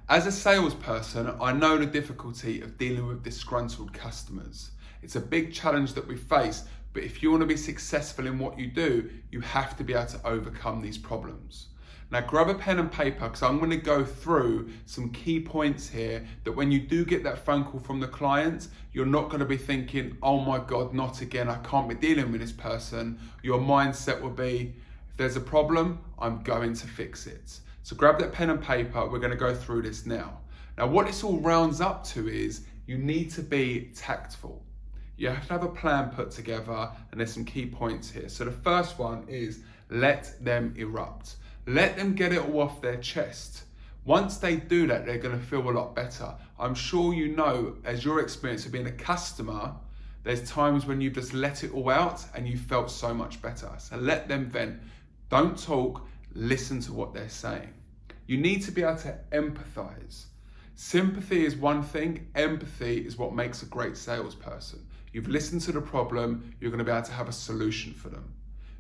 As a salesperson, I know the difficulty of dealing with disgruntled customers. It's a big challenge that we face, but if you want to be successful in what you do, you have to be able to overcome these problems. Now grab a pen and paper, because I'm going to go through some key points here that when you do get that phone call from the client, you're not going to be thinking, oh my God, not again, I can't be dealing with this person. Your mindset will be, if there's a problem, I'm going to fix it. So grab that pen and paper, we're going to go through this now. Now what this all rounds up to is you need to be tactful. You have to have a plan put together, and there's some key points here. So the first one is let them erupt. Let them get it all off their chest. Once they do that, they're going to feel a lot better. I'm sure you know, as your experience of being a customer, there's times when you've just let it all out and you felt so much better. So let them vent. Don't talk, listen to what they're saying. You need to be able to empathize. Sympathy is one thing, empathy is what makes a great salesperson. You've listened to the problem, you're going to be able to have a solution for them.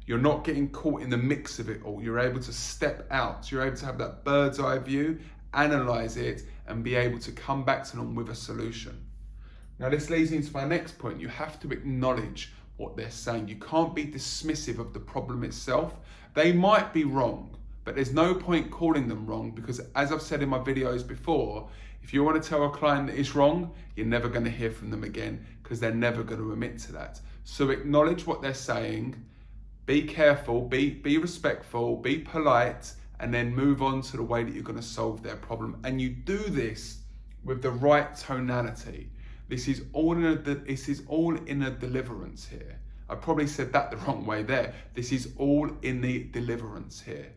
You're not getting caught in the mix of it all. You're able to step out. You're able to have that bird's eye view, analyze it, and be able to come back to them with a solution. Now this leads into my next point. You have to acknowledge what they're saying. You can't be dismissive of the problem itself. They might be wrong, but there's no point calling them wrong, because as I've said in my videos before, if you want to tell a client that it's wrong, you're never going to hear from them again, because they're never going to admit to that. So acknowledge what they're saying. Be careful, be respectful, be polite, and then move on to the way that you're going to solve their problem. And you do this with the right tonality. This is all in a deliverance here. I probably said that the wrong way there. This is all in the deliverance here.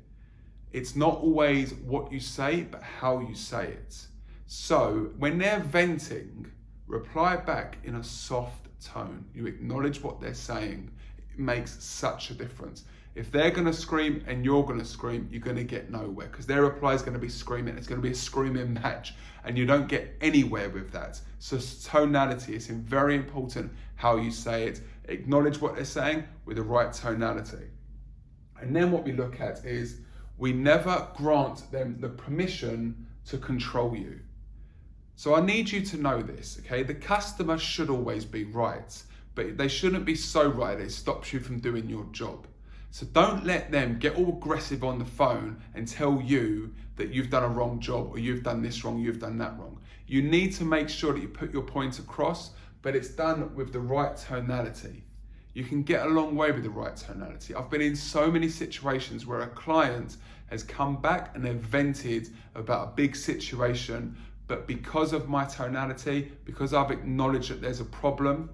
It's not always what you say, but how you say it. So when they're venting, reply back in a soft tone. You acknowledge what they're saying. Makes such a difference. If they're going to scream and you're going to scream, you're going to get nowhere, because their reply is going to be screaming. It's going to be a screaming match, and you don't get anywhere with that. So tonality is very important, how you say it. Acknowledge what they're saying with the right tonality. And then what we look at is we never grant them the permission to control you. So I need you to know this, okay? The customer should always be right, but they shouldn't be so right it stops you from doing your job. So don't let them get all aggressive on the phone and tell you that you've done a wrong job, or you've done this wrong, you've done that wrong. You need to make sure that you put your point across, but it's done with the right tonality. You can get a long way with the right tonality. I've been in so many situations where a client has come back and they've vented about a big situation, but because of my tonality, because I've acknowledged that there's a problem,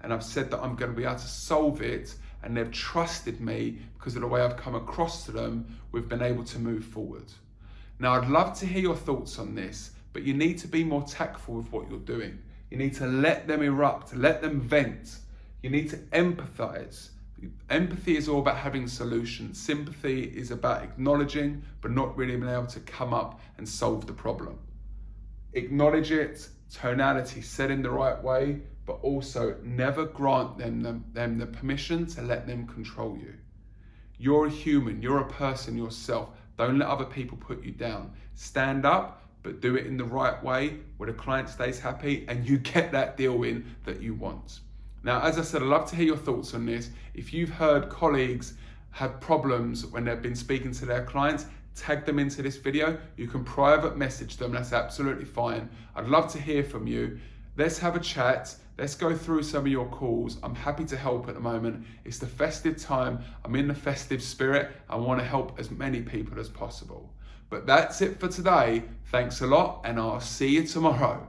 and I've said that I'm going to be able to solve it, and they've trusted me because of the way I've come across to them, we've been able to move forward. Now, I'd love to hear your thoughts on this, but you need to be more tactful with what you're doing. You need to let them erupt, let them vent. You need to empathize. Empathy is all about having solutions. Sympathy is about acknowledging, but not really being able to come up and solve the problem. Acknowledge it, tonality, said in the right way, but also never grant them the permission to let them control you. You're a human, you're a person yourself. Don't let other people put you down. Stand up, but do it in the right way where the client stays happy and you get that deal in that you want. Now, as I said, I'd love to hear your thoughts on this. If you've heard colleagues have problems when they've been speaking to their clients, tag them into this video. You can private message them, that's absolutely fine. I'd love to hear from you. Let's have a chat. Let's go through some of your calls. I'm happy to help at the moment. It's the festive time. I'm in the festive spirit. I want to help as many people as possible. But that's it for today. Thanks a lot, and I'll see you tomorrow.